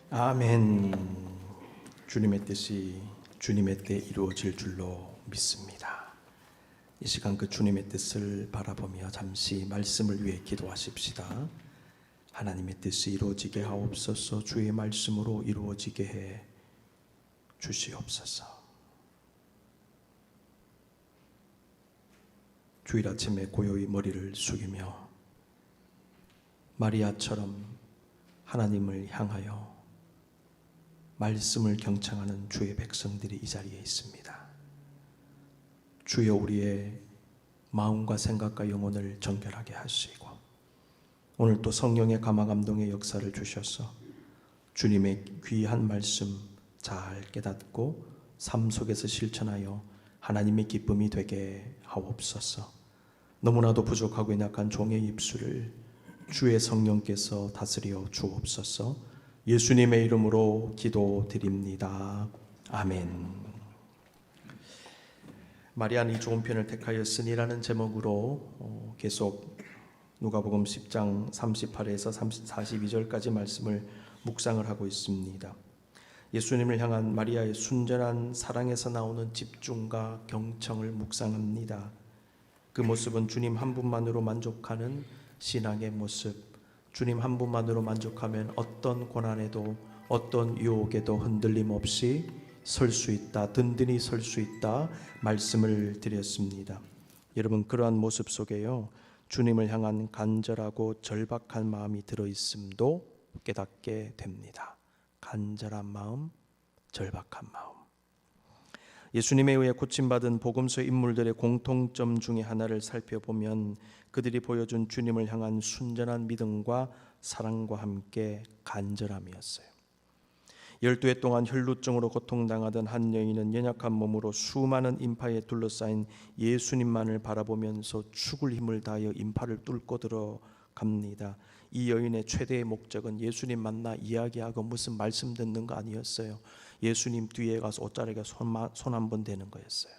아멘. 주님의 뜻이 주님의 때 이루어질 줄로 믿습니다. 이 시간 그 주님의 뜻을 바라보며 잠시 말씀을 위해 기도하십시다. 하나님의 뜻이 이루어지게 하옵소서. 주의 말씀으로 이루어지게 해 주시옵소서. 주일 아침에 고요히 머리를 숙이며 마리아처럼 하나님을 향하여 말씀을 경청하는 주의 백성들이 이 자리에 있습니다. 주여, 우리의 마음과 생각과 영혼을 정결하게 하시고 오늘 또 성령의 감화감동의 역사를 주셔서 주님의 귀한 말씀 잘 깨닫고 삶 속에서 실천하여 하나님의 기쁨이 되게 하옵소서. 너무나도 부족하고 연약한 종의 입술을 주의 성령께서 다스려 주옵소서. 예수님의 이름으로 기도드립니다. 아멘. 마리아는 이 좋은 편을 택하였으니라는 제목으로 계속 누가복음 10장 38에서 42절까지 말씀을 묵상을 하고 있습니다. 예수님을 향한 마리아의 순전한 사랑에서 나오는 집중과 경청을 묵상합니다. 그 모습은 주님 한 분만으로 만족하는 신앙의 모습, 주님 한 분만으로 만족하면 어떤 고난에도 어떤 유혹에도 흔들림 없이 설 수 있다, 든든히 설 수 있다 말씀을 드렸습니다. 여러분, 그러한 모습 속에요, 주님을 향한 간절하고 절박한 마음이 들어있음도 깨닫게 됩니다. 간절한 마음, 절박한 마음. 예수님에 의해 고침받은 복음서 인물들의 공통점 중에 하나를 살펴보면 그들이 보여준 주님을 향한 순전한 믿음과 사랑과 함께 간절함이었어요. 12해 동안 혈루증으로 고통당하던 한 여인은 연약한 몸으로 수많은 인파에 둘러싸인 예수님만을 바라보면서 죽을 힘을 다하여 인파를 뚫고 들어갑니다. 이 여인의 최대의 목적은 예수님 만나 이야기하고 무슨 말씀 듣는 거 아니었어요. 예수님 뒤에 가서 옷자락에 손 한번 대는 거였어요.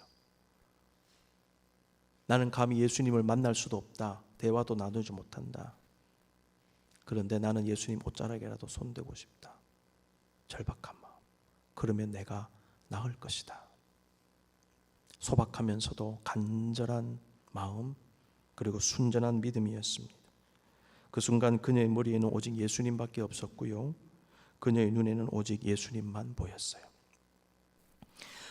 나는 감히 예수님을 만날 수도 없다. 대화도 나누지 못한다. 그런데 나는 예수님 옷자락에라도 손대고 싶다. 절박한 마음. 그러면 내가 나을 것이다. 소박하면서도 간절한 마음, 그리고 순전한 믿음이었습니다. 그 순간 그녀의 머리에는 오직 예수님밖에 없었고요, 그녀의 눈에는 오직 예수님만 보였어요.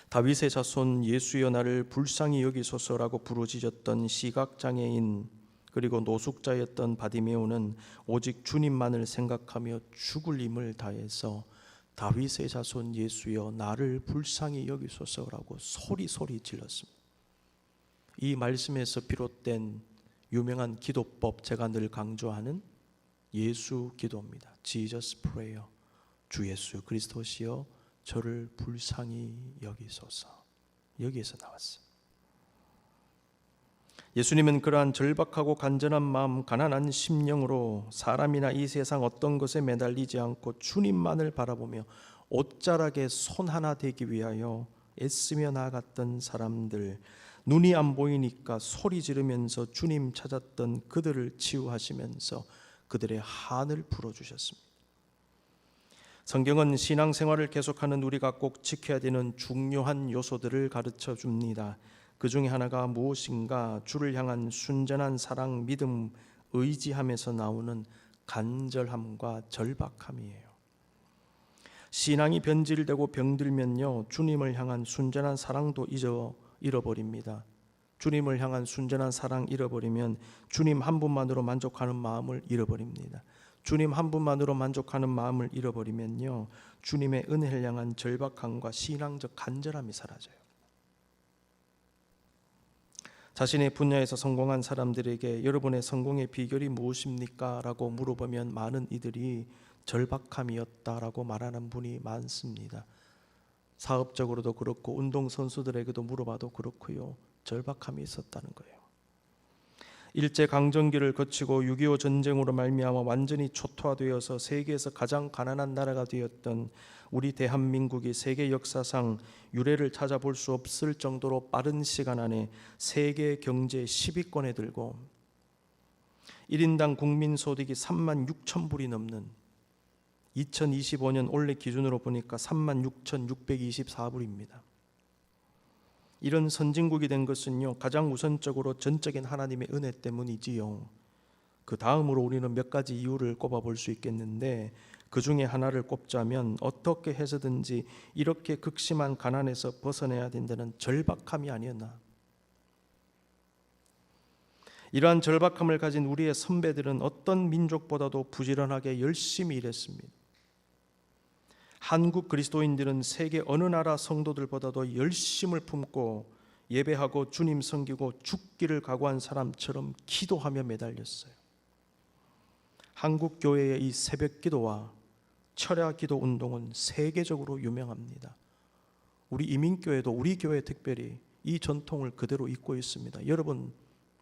다윗의 자손 예수여 나를 불쌍히 여기소서라고 부르짖었던 시각장애인 그리고 노숙자였던 바디메오는 오직 주님만을 생각하며 죽을 힘을 다해서 다윗의 자손 예수여 나를 불쌍히 여기소서라고 소리 질렀습니다. 이 말씀에서 비롯된 유명한 기도법, 제가 늘 강조하는 예수 기도입니다. Jesus Prayer. 주 예수 그리스도시여 저를 불쌍히 여기소서. 여기에서 나왔어요. 예수님은 그러한 절박하고 간절한 마음, 가난한 심령으로 사람이나 이 세상 어떤 것에 매달리지 않고 주님만을 바라보며 옷자락에 손 하나 대기 위하여 애쓰며 나아갔던 사람들, 눈이 안 보이니까 소리 지르면서 주님 찾았던 그들을 치유하시면서 그들의 한을 풀어주셨습니다. 성경은 신앙생활을 계속하는 우리가 꼭 지켜야 되는 중요한 요소들을 가르쳐 줍니다. 그 중에 하나가 무엇인가? 주를 향한 순전한 사랑, 믿음, 의지함에서 나오는 간절함과 절박함이에요. 신앙이 변질되고 병들면요, 주님을 향한 순전한 사랑도 잃어버립니다. 주님을 향한 순전한 사랑 잃어버리면 주님 한 분만으로 만족하는 마음을 잃어버립니다. 주님 한 분만으로 만족하는 마음을 잃어버리면요, 주님의 은혜를 향한 절박함과 신앙적 간절함이 사라져요. 자신의 분야에서 성공한 사람들에게 여러분의 성공의 비결이 무엇입니까? 라고 물어보면 많은 이들이 절박함이었다라고 말하는 분이 많습니다. 사업적으로도 그렇고 운동선수들에게도 물어봐도 그렇고요, 절박함이 있었다는 거예요. 일제강점기를 거치고 6.25 전쟁으로 말미암아 완전히 초토화되어서 세계에서 가장 가난한 나라가 되었던 우리 대한민국이 세계 역사상 유례를 찾아볼 수 없을 정도로 빠른 시간 안에 세계 경제 10위권에 들고 1인당 국민소득이 36,000불이 넘는 2025년 올해 기준으로 보니까 36,624불입니다. 이런 선진국이 된 것은요, 가장 우선적으로 전적인 하나님의 은혜 때문이지요. 그 다음으로 우리는 몇 가지 이유를 꼽아볼 수 있겠는데, 그 중에 하나를 꼽자면 어떻게 해서든지 이렇게 극심한 가난에서 벗어나야 된다는 절박함이 아니었나. 이러한 절박함을 가진 우리의 선배들은 어떤 민족보다도 부지런하게 열심히 일했습니다. 한국 그리스도인들은 세계 어느 나라 성도들보다도 열심을 품고 예배하고 주님 섬기고 죽기를 각오한 사람처럼 기도하며 매달렸어요. 한국 교회의 이 새벽 기도와 철야 기도 운동은 세계적으로 유명합니다. 우리 이민교회도 우리 교회 특별히 이 전통을 그대로 잇고 있습니다. 여러분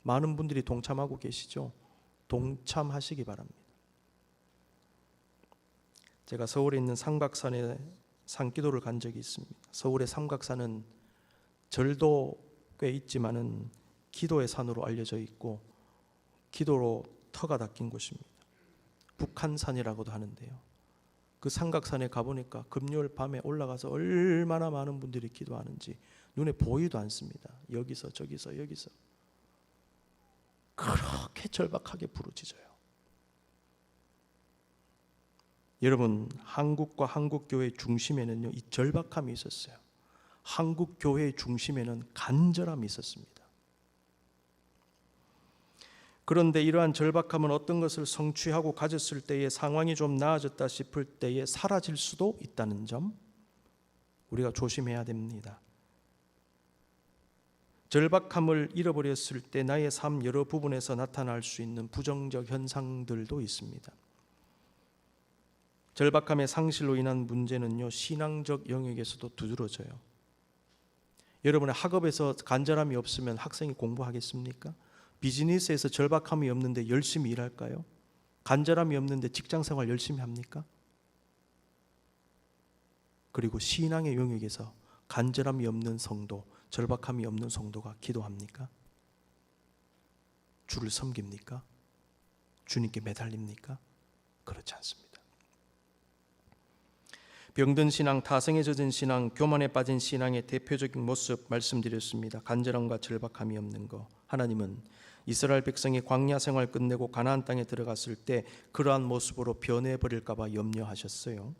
많은 분들이 동참하고 계시죠? 동참하시기 바랍니다. 제가 서울에 있는 삼각산에 산기도를 간 적이 있습니다. 서울의 삼각산은 절도 꽤 있지만은 기도의 산으로 알려져 있고 기도로 터가 닦인 곳입니다. 북한산이라고도 하는데요. 그 삼각산에 가보니까 금요일 밤에 올라가서 얼마나 많은 분들이 기도하는지 눈에 보이도 않습니다. 여기서 저기서 여기서 그렇게 절박하게 부르짖어요. 여러분, 한국과 한국교회 중심에는요, 이 절박함이 있었어요. 한국교회의 중심에는 간절함이 있었습니다. 그런데 이러한 절박함은 어떤 것을 성취하고 가졌을 때에 상황이 좀 나아졌다 싶을 때에 사라질 수도 있다는 점 우리가 조심해야 됩니다. 절박함을 잃어버렸을 때 나의 삶 여러 부분에서 나타날 수 있는 부정적 현상들도 있습니다. 절박함의 상실로 인한 문제는요, 신앙적 영역에서도 두드러져요. 여러분의 학업에서 간절함이 없으면 학생이 공부하겠습니까? 비즈니스에서 절박함이 없는데 열심히 일할까요? 간절함이 없는데 직장생활 열심히 합니까? 그리고 신앙의 영역에서 간절함이 없는 성도, 절박함이 없는 성도가 기도합니까? 주를 섬깁니까? 주님께 매달립니까? 그렇지 않습니다. 병든 신앙, 타성에 젖은 신앙, 교만에 빠진 신앙의 대표적인 모습 말씀드렸습니다. 간절함과 절박함이 없는 것. 하나님은 이스라엘 백성이 광야 생활 끝내고 가나안 땅에 들어갔을 때 그러한 모습으로 변해버릴까 봐 염려하셨어요.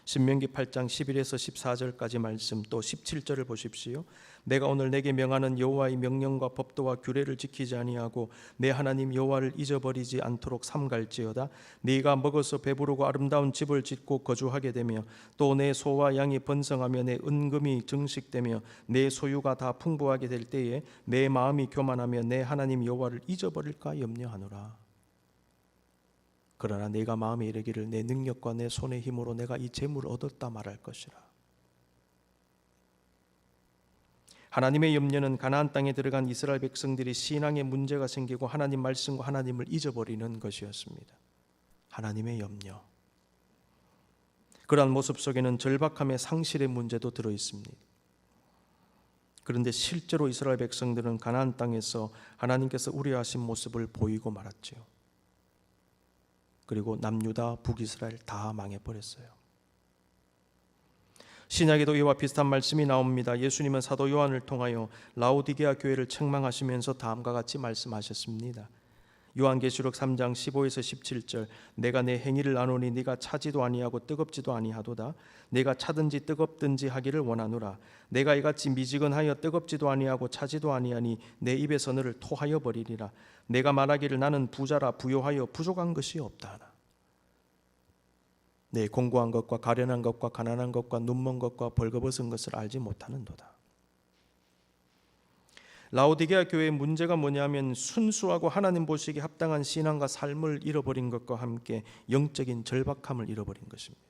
신명기 8장 11에서 14절까지 말씀, 또 17절을 보십시오. 내가 오늘 내게 명하는 여호와의 명령과 법도와 규례를 지키지 아니하고 내 하나님 여호와를 잊어버리지 않도록 삼갈지어다. 네가 먹어서 배부르고 아름다운 집을 짓고 거주하게 되며 또 내 소와 양이 번성하며 내 은금이 증식되며 내 소유가 다 풍부하게 될 때에 내 마음이 교만하며 내 하나님 여호와를 잊어버릴까 염려하노라. 그러나 내가 마음에 이르기를 내 능력과 내 손의 힘으로 내가 이 재물을 얻었다 말할 것이라. 하나님의 염려는 가나안 땅에 들어간 이스라엘 백성들이 신앙에 문제가 생기고 하나님 말씀과 하나님을 잊어버리는 것이었습니다. 하나님의 염려. 그러한 모습 속에는 절박함의 상실의 문제도 들어 있습니다. 그런데 실제로 이스라엘 백성들은 가나안 땅에서 하나님께서 우려하신 모습을 보이고 말았지요. 그리고 남유다, 북이스라엘 다 망해버렸어요. 신약에도 이와 비슷한 말씀이 나옵니다. 예수님은 사도 요한을 통하여 라오디게아 교회를 책망하시면서 다음과 같이 말씀하셨습니다. 요한계시록 3장 15에서 17절, 내가 내 행위를 아노니 네가 차지도 아니하고 뜨겁지도 아니하도다. 내가 차든지 뜨겁든지 하기를 원하노라. 내가 이같이 미지근하여 뜨겁지도 아니하고 차지도 아니하니 내 입에서 너를 토하여 버리리라. 내가 말하기를 나는 부자라 부요하여 부족한 것이 없다 하나. 내 공고한 것과 가련한 것과 가난한 것과 눈먼 것과 벌거벗은 것을 알지 못하는도다. 라오디게아 교회의 문제가 뭐냐면 순수하고 하나님 보시기에 합당한 신앙과 삶을 잃어버린 것과 함께 영적인 절박함을 잃어버린 것입니다.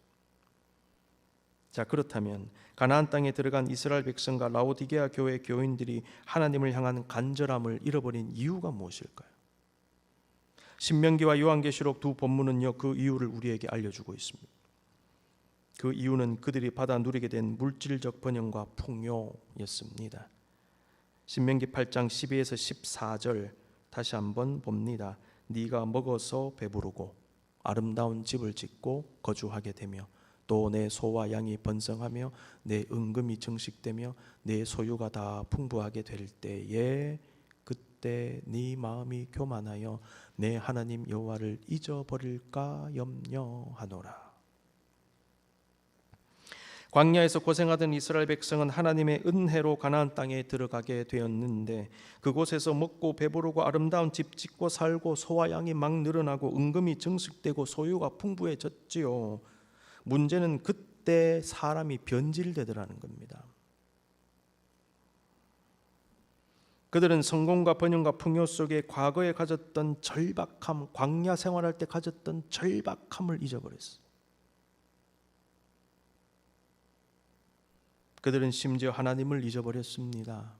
자, 그렇다면 가나안 땅에 들어간 이스라엘 백성과 라오디게아 교회 교인들이 하나님을 향한 간절함을 잃어버린 이유가 무엇일까요? 신명기와 요한계시록 두 본문은요, 그 이유를 우리에게 알려주고 있습니다. 그 이유는 그들이 받아 누리게 된 물질적 번영과 풍요였습니다. 신명기 8장 12에서 14절 다시 한번 봅니다. 네가 먹어서 배부르고 아름다운 집을 짓고 거주하게 되며 또 내 소와 양이 번성하며 내 은금이 증식되며 내 소유가 다 풍부하게 될 때에 그때 네 마음이 교만하여 내 하나님 여호와를 잊어버릴까 염려하노라. 광야에서 고생하던 이스라엘 백성은 하나님의 은혜로 가나안 땅에 들어가게 되었는데 그곳에서 먹고 배부르고 아름다운 집 짓고 살고 소와 양이 막 늘어나고 은금이 증식되고 소유가 풍부해졌지요. 문제는 그때 사람이 변질되더라는 겁니다. 그들은 성공과 번영과 풍요 속에 과거에 가졌던 절박함, 광야 생활할 때 가졌던 절박함을 잊어버렸어요. 그들은 심지어 하나님을 잊어버렸습니다.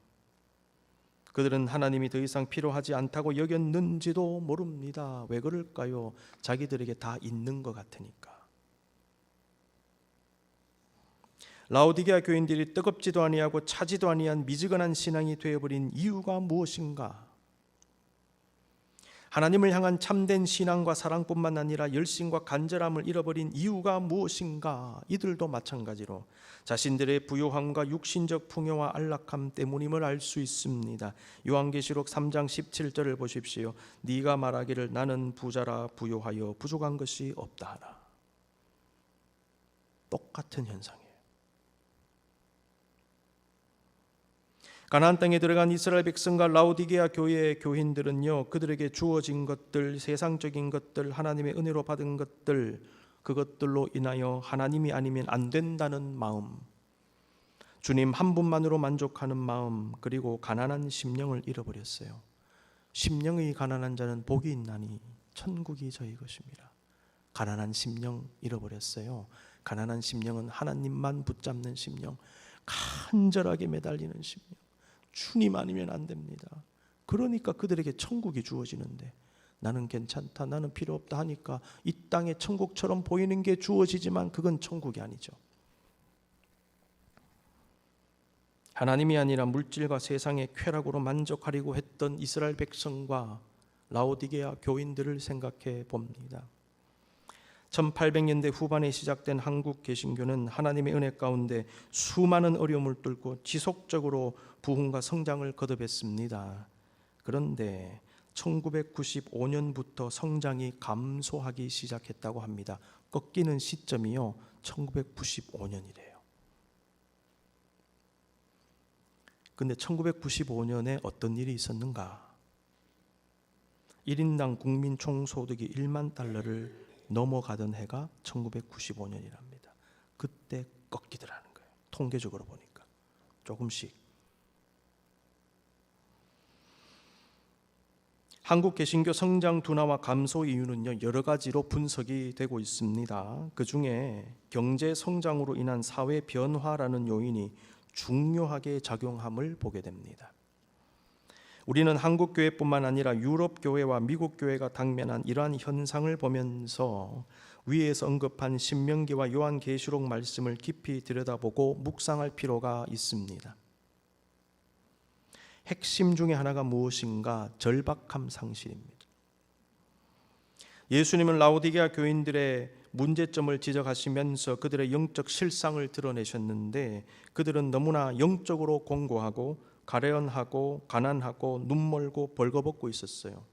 그들은 하나님이 더 이상 필요하지 않다고 여겼는지도 모릅니다. 왜 그럴까요? 자기들에게 다 있는 것 같으니까. 라오디게아 교인들이 뜨겁지도 아니하고 차지도 아니한 미지근한 신앙이 되어버린 이유가 무엇인가? 하나님을 향한 참된 신앙과 사랑뿐만 아니라 열심과 간절함을 잃어버린 이유가 무엇인가? 이들도 마찬가지로 자신들의 부요함과 육신적 풍요와 안락함 때문임을 알 수 있습니다. 요한계시록 3장 17절을 보십시오. 네가 말하기를 나는 부자라 부요하여 부족한 것이 없다 하나. 똑같은 현상이에요. 가나안 땅에 들어간 이스라엘 백성과 라오디게아 교회의 교인들은요, 그들에게 주어진 것들, 세상적인 것들, 하나님의 은혜로 받은 것들, 그것들로 인하여 하나님이 아니면 안 된다는 마음, 주님 한 분만으로 만족하는 마음, 그리고 가난한 심령을 잃어버렸어요. 심령의 가난한 자는 복이 있나니 천국이 저희 것입니다. 가난한 심령 잃어버렸어요. 가난한 심령은 하나님만 붙잡는 심령, 간절하게 매달리는 심령. 주님 아니면 안 됩니다. 그러니까 그들에게 천국이 주어지는데 나는 괜찮다, 나는 필요 없다 하니까 이 땅에 천국처럼 보이는 게 주어지지만 그건 천국이 아니죠. 하나님이 아니라 물질과 세상의 쾌락으로 만족하려고 했던 이스라엘 백성과 라오디게아 교인들을 생각해 봅니다. 1800년대 후반에 시작된 한국 개신교는 하나님의 은혜 가운데 수많은 어려움을 뚫고 지속적으로 부흥과 성장을 거듭했습니다. 그런데 1995년부터 성장이 감소하기 시작했다고 합니다. 꺾이는 시점이요, 1995년이래요. 근데 1995년에 어떤 일이 있었는가? 1인당 국민 총소득이 1만 달러를 넘어가던 해가 1995년이랍니다. 그때 꺾이더라는 거예요. 통계적으로 보니까 조금씩. 한국 개신교 성장 둔화와 감소 이유는요, 여러 가지로 분석이 되고 있습니다. 그 중에 경제 성장으로 인한 사회 변화라는 요인이 중요하게 작용함을 보게 됩니다. 우리는 한국 교회뿐만 아니라 유럽 교회와 미국 교회가 당면한 이러한 현상을 보면서 위에서 언급한 신명기와 요한계시록 말씀을 깊이 들여다보고 묵상할 필요가 있습니다. 핵심 중에 하나가 무엇인가? 절박함 상실입니다. 예수님은 라오디게아 교인들의 문제점을 지적하시면서 그들의 영적 실상을 드러내셨는데 그들은 너무나 영적으로 공고하고 가련하고 가난하고 눈멀고 벌거벗고 있었어요.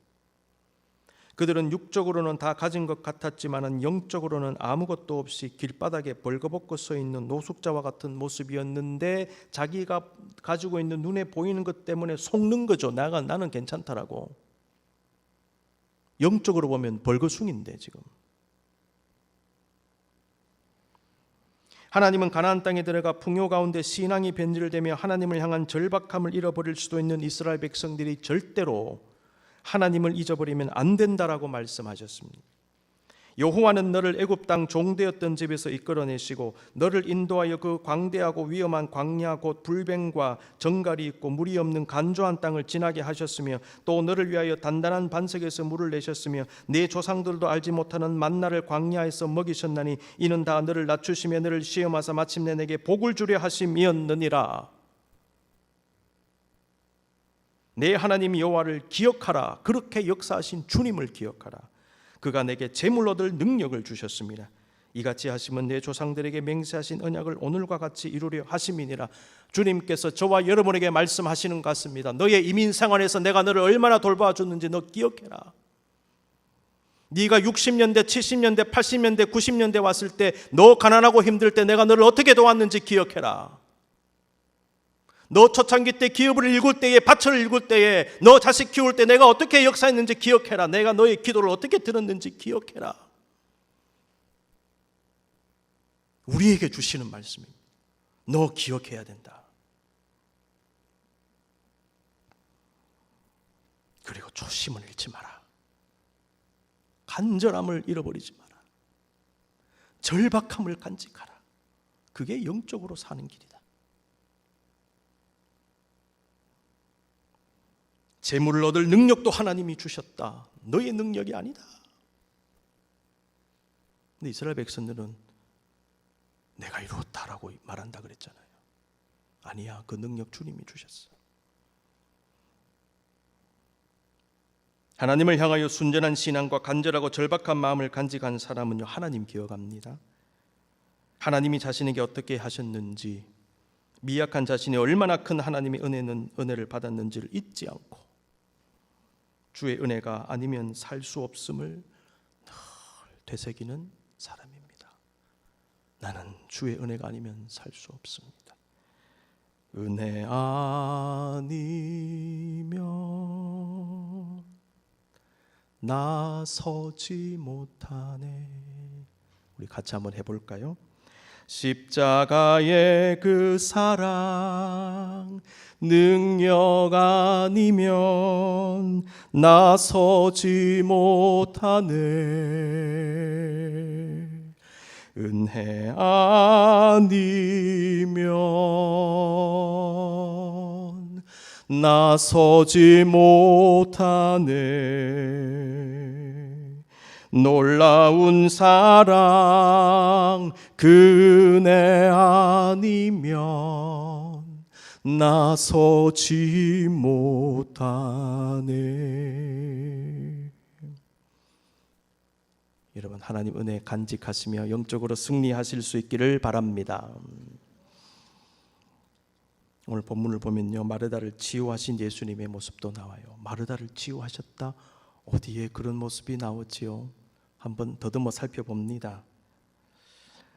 그들은 육적으로는 다 가진 것 같았지만 영적으로는 아무것도 없이 길바닥에 벌거벗고 서 있는 노숙자와 같은 모습이었는데 자기가 가지고 있는 눈에 보이는 것 때문에 속는 거죠. 나는 괜찮다라고. 영적으로 보면 벌거숭인데 지금. 하나님은 가나안 땅에 들어가 풍요 가운데 신앙이 변질되며 하나님을 향한 절박함을 잃어버릴 수도 있는 이스라엘 백성들이 절대로 하나님을 잊어버리면 안 된다라고 말씀하셨습니다. 여호와는 너를 애굽 땅 종되었던 집에서 이끌어내시고 너를 인도하여 그 광대하고 위험한 광야 곧 불뱀과 정갈이 있고 물이 없는 간조한 땅을 지나게 하셨으며 또 너를 위하여 단단한 반석에서 물을 내셨으며 네 조상들도 알지 못하는 만나를 광야에서 먹이셨나니 이는 다 너를 낮추시며 너를 시험하사 마침내 내게 복을 주려 하심이었느니라. 내 하나님 여호와를 기억하라. 그렇게 역사하신 주님을 기억하라. 그가 내게 재물 얻을 능력을 주셨습니다. 이같이 하시면 내 조상들에게 맹세하신 언약을 오늘과 같이 이루려 하심이니라. 주님께서 저와 여러분에게 말씀하시는 것 같습니다. 너의 이민 생활에서 내가 너를 얼마나 돌봐줬는지 너 기억해라. 네가 60년대, 70년대, 80년대, 90년대 왔을 때, 너 가난하고 힘들 때 내가 너를 어떻게 도왔는지 기억해라. 너 초창기 때 기업을 일굴 때에, 밭을 일굴 때에, 너 자식 키울 때 내가 어떻게 역사했는지 기억해라. 내가 너의 기도를 어떻게 들었는지 기억해라. 우리에게 주시는 말씀입니다. 너 기억해야 된다. 그리고 초심을 잃지 마라. 간절함을 잃어버리지 마라. 절박함을 간직하라. 그게 영적으로 사는 길이다. 재물을 얻을 능력도 하나님이 주셨다. 너의 능력이 아니다. 근데 이스라엘 백성들은 내가 이루었다라고 말한다 그랬잖아요. 아니야, 그 능력 주님이 주셨어. 하나님을 향하여 순전한 신앙과 간절하고 절박한 마음을 간직한 사람은요, 하나님 기억합니다. 하나님이 자신에게 어떻게 하셨는지, 미약한 자신이 얼마나 큰 하나님의 은혜를 받았는지를 잊지 않고 주의 은혜가 아니면 살 수 없음을 늘 되새기는 사람입니다. 나는 주의 은혜가 아니면 살 수 없습니다. 은혜 아니면 나서지 못하네. 우리 같이 한번 해볼까요? 십자가의 그 사랑 능력 아니면 나서지 못하네. 은혜 아니면 나서지 못하네. 놀라운 사랑 그 은혜 아니면 나서지 못하네. 여러분, 하나님 은혜 간직하시며 영적으로 승리하실 수 있기를 바랍니다. 오늘 본문을 보면요, 마르다를 치유하신 예수님의 모습도 나와요. 마르다를 치유하셨다? 어디에 그런 모습이 나오지요? 한번 더듬어 살펴봅니다.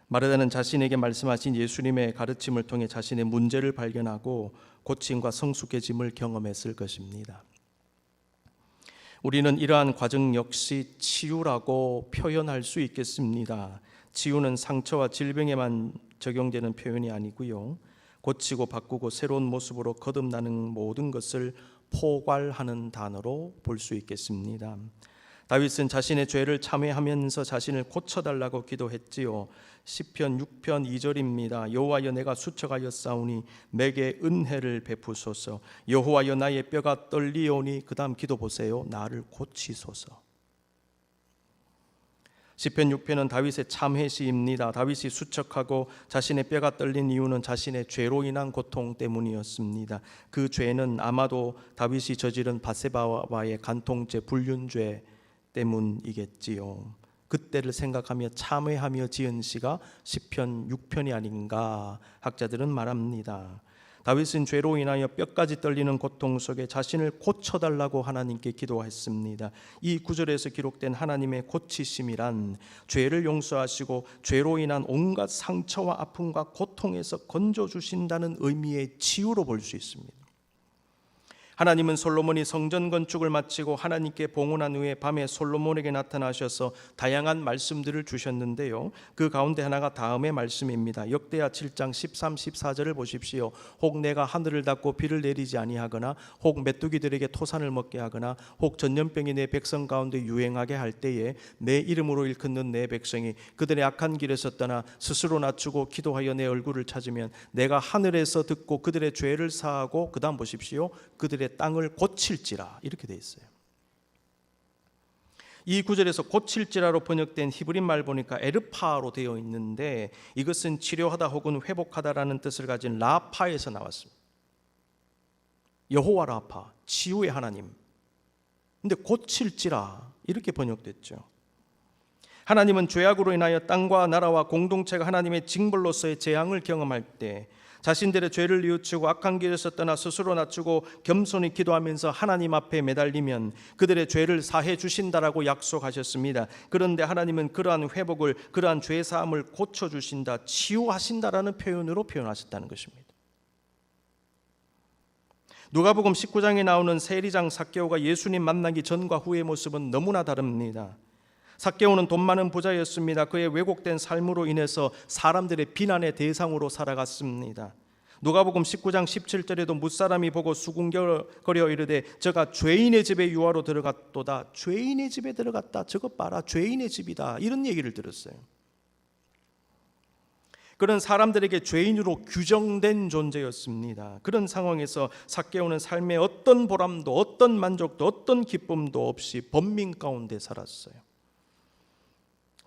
마르다는 자신에게 말씀하신 예수님의 가르침을 통해 자신의 문제를 발견하고 고침과 성숙해짐을 경험했을 것입니다. 우리는 이러한 과정 역시 치유라고 표현할 수 있겠습니다. 치유는 상처와 질병에만 적용되는 표현이 아니고요, 고치고 바꾸고 새로운 모습으로 거듭나는 모든 것을 포괄하는 단어로 볼 수 있겠습니다. 다윗은 자신의 죄를 참회하면서 자신을 고쳐달라고 기도했지요. 시편 6편 2절입니다. 여호와여, 내가 수척하여 싸우니 내게 은혜를 베푸소서. 여호와여, 나의 뼈가 떨리오니, 그 다음 기도 보세요. 나를 고치소서. 시편 6편은 다윗의 참회시입니다. 다윗이 수척하고 자신의 뼈가 떨린 이유는 자신의 죄로 인한 고통 때문이었습니다. 그 죄는 아마도 다윗이 저지른 밧세바와의 간통죄, 불륜죄 때문이겠지요. 그때를 생각하며 참회하며 지은 시가 시편 6편이 아닌가 학자들은 말합니다. 다윗은 죄로 인하여 뼈까지 떨리는 고통 속에 자신을 고쳐달라고 하나님께 기도했습니다. 이 구절에서 기록된 하나님의 고치심이란 죄를 용서하시고 죄로 인한 온갖 상처와 아픔과 고통에서 건져주신다는 의미의 치유로 볼 수 있습니다. 하나님은 솔로몬이 성전 건축을 마치고 하나님께 봉헌한 후에 밤에 솔로몬에게 나타나셔서 다양한 말씀들을 주셨는데요, 그 가운데 하나가 다음의 말씀입니다. 역대하 7장 13, 14절을 보십시오. 혹 내가 하늘을 닫고 비를 내리지 아니하거나 혹 메뚜기들에게 토산을 먹게 하거나 혹 전염병이 내 백성 가운데 유행하게 할 때에 내 이름으로 일컫는 내 백성이 그들의 악한 길에서 떠나 스스로 낮추고 기도하여 내 얼굴을 찾으면 내가 하늘에서 듣고 그들의 죄를 사하고, 그 다음 보십시오, 그들의 땅을 고칠지라, 이렇게 되어 있어요. 이 구절에서 고칠지라로 번역된 히브리 말 보니까 에르파로 되어 있는데, 이것은 치료하다 혹은 회복하다라는 뜻을 가진 라파에서 나왔습니다. 여호와 라파, 치유의 하나님. 근데 고칠지라 이렇게 번역됐죠. 하나님은 죄악으로 인하여 땅과 나라와 공동체가 하나님의 징벌로서의 재앙을 경험할 때 자신들의 죄를 뉘우치고 악한 길에서 떠나 스스로 낮추고 겸손히 기도하면서 하나님 앞에 매달리면 그들의 죄를 사해 주신다라고 약속하셨습니다. 그런데 하나님은 그러한 회복을, 그러한 죄 사함을 고쳐주신다, 치유하신다라는 표현으로 표현하셨다는 것입니다. 누가복음 19장에 나오는 세리장 삭개오가 예수님 만나기 전과 후의 모습은 너무나 다릅니다. 삭개오는 돈 많은 부자였습니다. 그의 왜곡된 삶으로 인해서 사람들의 비난의 대상으로 살아갔습니다. 누가복음 19장 17절에도 무사람이 보고 수군거려 이르되 저가 죄인의 집에 유하로 들어갔도다. 죄인의 집에 들어갔다. 저것 봐라, 죄인의 집이다. 이런 얘기를 들었어요. 그런 사람들에게 죄인으로 규정된 존재였습니다. 그런 상황에서 삭개오는 삶의 어떤 보람도, 어떤 만족도, 어떤 기쁨도 없이 번민 가운데 살았어요.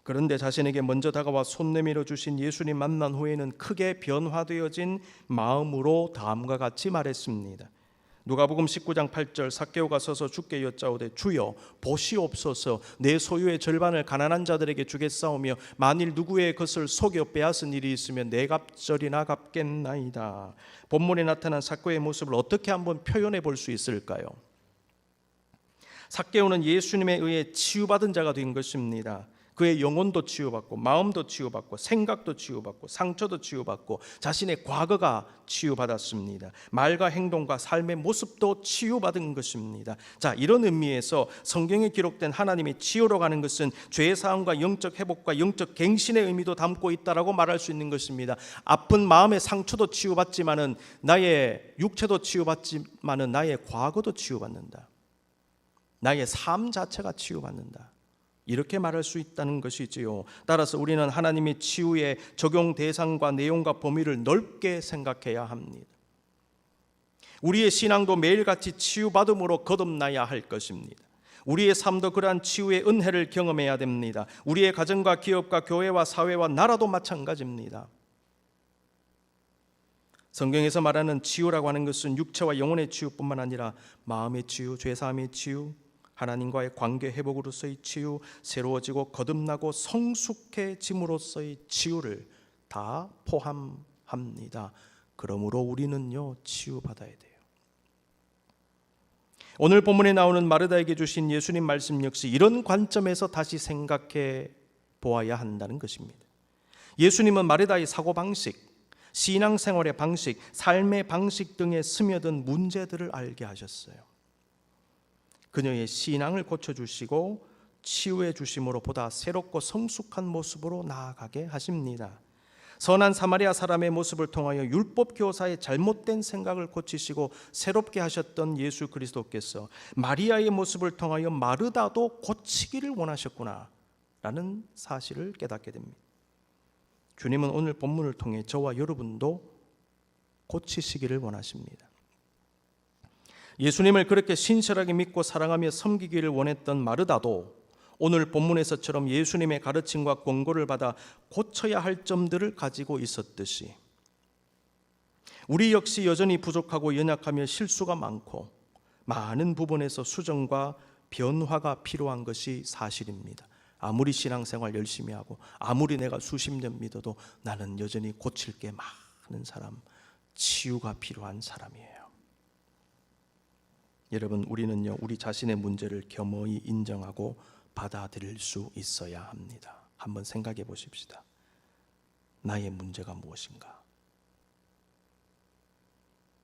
그런데 자신에게 먼저 다가와 손 내밀어 주신 예수님 만난 후에는 크게 변화되어진 마음으로 다음과 같이 말했습니다. 누가복음 19장 8절 삭개오가 서서 주께 여짜오되 주여 보시옵소서 내 소유의 절반을 가난한 자들에게 주겠사오며 만일 누구의 것을 속여 빼앗은 일이 있으면 내 갑절이나 갚겠나이다. 본문에 나타난 삭개오의 모습을 어떻게 한번 표현해 볼 수 있을까요? 삭개오는 예수님에 의해 치유받은 자가 된 것입니다. 그의 영혼도 치유받고 마음도 치유받고 생각도 치유받고 상처도 치유받고 자신의 과거가 치유받았습니다. 말과 행동과 삶의 모습도 치유받은 것입니다. 자, 이런 의미에서 성경에 기록된 하나님이 치유로 가는 것은 죄사함과 영적 회복과 영적 갱신의 의미도 담고 있다라고 말할 수 있는 것입니다. 아픈 마음의 상처도 치유받지만은 나의 육체도 치유받지만은 나의 과거도 치유받는다. 나의 삶 자체가 치유받는다. 이렇게 말할 수 있다는 것이지요. 따라서 우리는 하나님의 치유의 적용 대상과 내용과 범위를 넓게 생각해야 합니다. 우리의 신앙도 매일같이 치유받음으로 거듭나야 할 것입니다. 우리의 삶도 그러한 치유의 은혜를 경험해야 됩니다. 우리의 가정과 기업과 교회와 사회와 나라도 마찬가지입니다. 성경에서 말하는 치유라고 하는 것은 육체와 영혼의 치유뿐만 아니라 마음의 치유, 죄사함의 치유, 하나님과의 관계 회복으로서의 치유, 새로워지고 거듭나고 성숙해짐으로써의 치유를 다 포함합니다. 그러므로 우리는요 치유받아야 돼요. 오늘 본문에 나오는 마르다에게 주신 예수님 말씀 역시 이런 관점에서 다시 생각해 보아야 한다는 것입니다. 예수님은 마르다의 사고방식, 신앙생활의 방식, 삶의 방식 등에 스며든 문제들을 알게 하셨어요. 그녀의 신앙을 고쳐주시고 치유해 주심으로 보다 새롭고 성숙한 모습으로 나아가게 하십니다. 선한 사마리아 사람의 모습을 통하여 율법 교사의 잘못된 생각을 고치시고 새롭게 하셨던 예수 그리스도께서 마리아의 모습을 통하여 마르다도 고치기를 원하셨구나 라는 사실을 깨닫게 됩니다. 주님은 오늘 본문을 통해 저와 여러분도 고치시기를 원하십니다. 예수님을 그렇게 신실하게 믿고 사랑하며 섬기기를 원했던 마르다도 오늘 본문에서처럼 예수님의 가르침과 권고를 받아 고쳐야 할 점들을 가지고 있었듯이 우리 역시 여전히 부족하고 연약하며 실수가 많고 많은 부분에서 수정과 변화가 필요한 것이 사실입니다. 아무리 신앙생활 열심히 하고 아무리 내가 수십 년 믿어도 나는 여전히 고칠 게 많은 사람, 치유가 필요한 사람이에요. 여러분, 우리는요 우리 자신의 문제를 겸허히 인정하고 받아들일 수 있어야 합니다. 한번 생각해 보십시다. 나의 문제가 무엇인가?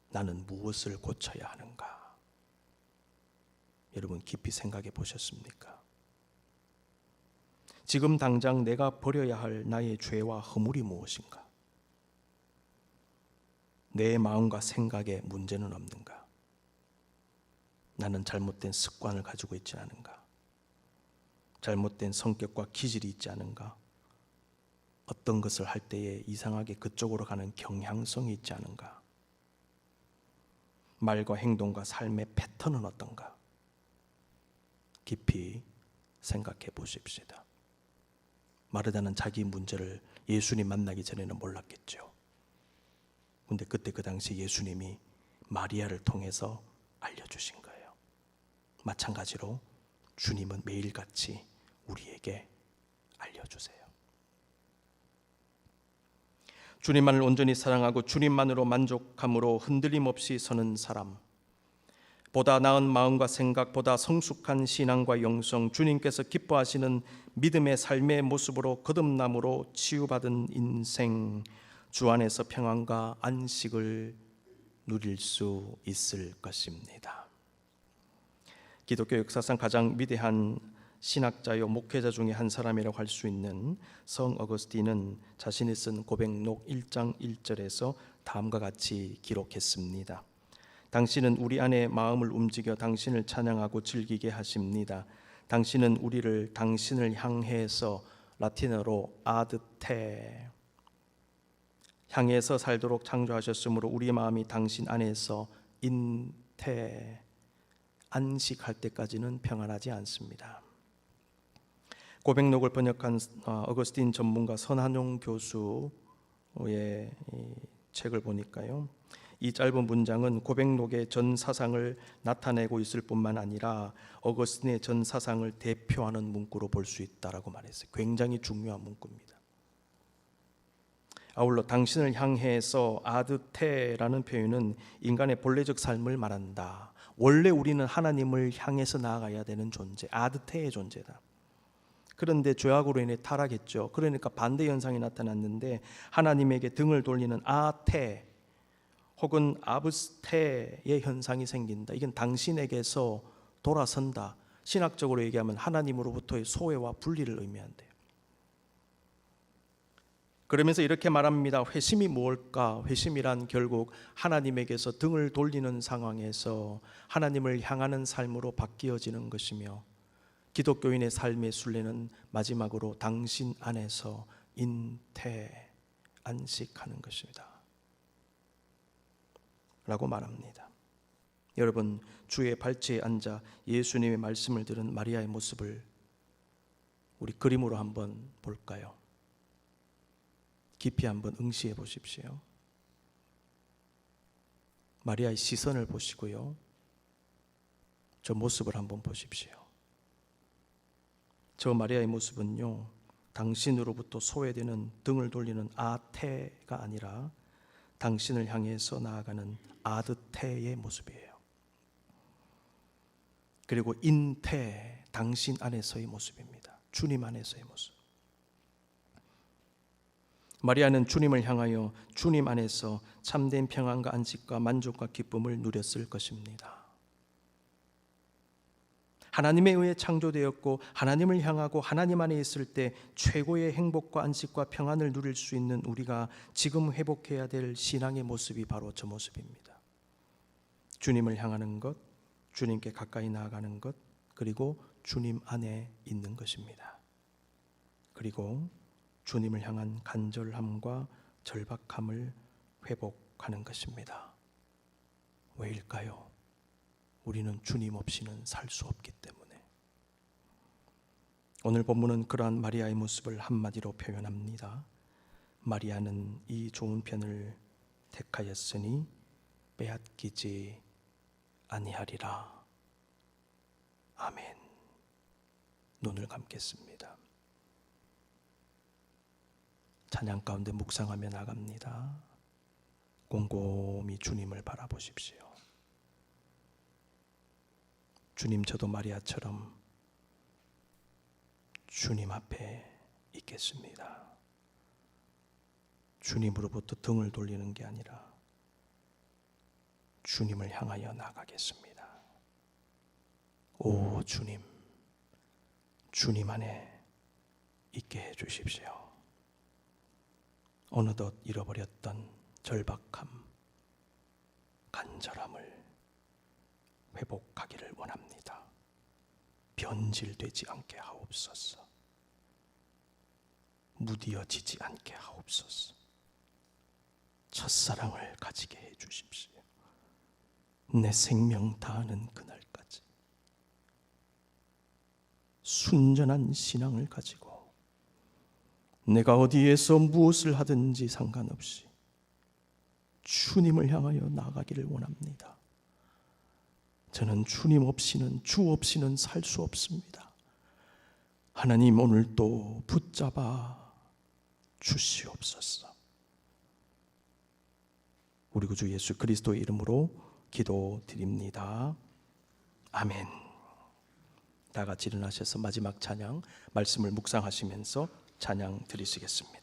나는 무엇을 고쳐야 하는가? 여러분 깊이 생각해 보셨습니까? 지금 당장 내가 버려야 할 나의 죄와 허물이 무엇인가? 내 마음과 생각에 문제는 없는가? 나는 잘못된 습관을 가지고 있지 않은가? 잘못된 성격과 기질이 있지 않은가? 어떤 것을 할 때에 이상하게 그쪽으로 가는 경향성이 있지 않은가? 말과 행동과 삶의 패턴은 어떤가? 깊이 생각해 보십시다. 마르다는 자기 문제를 예수님 만나기 전에는 몰랐겠죠. 근데 그때 그 당시 예수님이 마리아를 통해서 알려주신 거예요. 마찬가지로 주님은 매일같이 우리에게 알려주세요. 주님만을 온전히 사랑하고 주님만으로 만족함으로 흔들림 없이 서는 사람, 보다 나은 마음과 생각, 보다 성숙한 신앙과 영성, 주님께서 기뻐하시는 믿음의 삶의 모습으로 거듭남으로 치유받은 인생, 주 안에서 평안과 안식을 누릴 수 있을 것입니다. 기독교 역사상 가장 위대한 신학자요 목회자 중에 한 사람이라고 할 수 있는 성 어거스틴은 자신이 쓴 고백록 1장 1절에서 다음과 같이 기록했습니다. 당신은 우리 안에 마음을 움직여 당신을 찬양하고 즐기게 하십니다. 당신은 우리를 당신을 향해서 라틴어로 아드테 향해서 살도록 창조하셨으므로 우리 마음이 당신 안에서 인테 안식할 때까지는 평안하지 않습니다. 고백록을 번역한 어거스틴 전문가 선한용 교수의 책을 보니까요, 이 짧은 문장은 고백록의 전 사상을 나타내고 있을 뿐만 아니라 어거스틴의 전 사상을 대표하는 문구로 볼 수 있다라고 말했어요. 굉장히 중요한 문구입니다. 아울러 당신을 향해서 아드테라는 표현은 인간의 본래적 삶을 말한다. 원래 우리는 하나님을 향해서 나아가야 되는 존재, 아드테의 존재다. 그런데 죄악으로 인해 타락했죠. 그러니까 반대 현상이 나타났는데 하나님에게 등을 돌리는 아테 혹은 아브스테의 현상이 생긴다. 이건 당신에게서 돌아선다. 신학적으로 얘기하면 하나님으로부터의 소외와 분리를 의미한대요. 그러면서 이렇게 말합니다. 회심이 무엇일까? 회심이란 결국 하나님에게서 등을 돌리는 상황에서 하나님을 향하는 삶으로 바뀌어지는 것이며, 기독교인의 삶의 순례는 마지막으로 당신 안에서 인태 안식하는 것입니다 라고 말합니다. 여러분, 주의 발치에 앉아 예수님의 말씀을 들은 마리아의 모습을 우리 그림으로 한번 볼까요? 깊이 한번 응시해 보십시오. 마리아의 시선을 보시고요, 저 모습을 한번 보십시오. 저 마리아의 모습은요, 당신으로부터 소외되는 등을 돌리는 아테가 아니라 당신을 향해서 나아가는 아드테의 모습이에요. 그리고 인테, 당신 안에서의 모습입니다. 주님 안에서의 모습. 마리아는 주님을 향하여 주님 안에서 참된 평안과 안식과 만족과 기쁨을 누렸을 것입니다. 하나님에 의해 창조되었고 하나님을 향하고 하나님 안에 있을 때 최고의 행복과 안식과 평안을 누릴 수 있는 우리가 지금 회복해야 될 신앙의 모습이 바로 저 모습입니다. 주님을 향하는 것, 주님께 가까이 나아가는 것, 그리고 주님 안에 있는 것입니다. 그리고 주님을 향한 간절함과 절박함을 회복하는 것입니다. 왜일까요? 우리는 주님 없이는 살 수 없기 때문에. 오늘 본문은 그러한 마리아의 모습을 한마디로 표현합니다. 마리아는 이 좋은 편을 택하였으니 빼앗기지 아니하리라. 아멘. 눈을 감겠습니다. 찬양 가운데 묵상하며 나갑니다. 곰곰이 주님을 바라보십시오. 주님, 저도 마리아처럼 주님 앞에 있겠습니다. 주님으로부터 등을 돌리는 게 아니라 주님을 향하여 나가겠습니다. 오 주님, 주님 안에 있게 해주십시오. 어느덧 잃어버렸던 절박함, 간절함을 회복하기를 원합니다. 변질되지 않게 하옵소서. 무디어지지 않게 하옵소서. 첫사랑을 가지게 해 주십시오. 내 생명 다하는 그날까지 순전한 신앙을 가지고 내가 어디에서 무엇을 하든지 상관없이 주님을 향하여 나가기를 원합니다. 저는 주님 없이는, 주 없이는 살 수 없습니다. 하나님 오늘도 붙잡아 주시옵소서. 우리 구주 예수 그리스도의 이름으로 기도드립니다. 아멘. 다 같이 일어나셔서 마지막 찬양 말씀을 묵상하시면서 찬양 드리시겠습니다.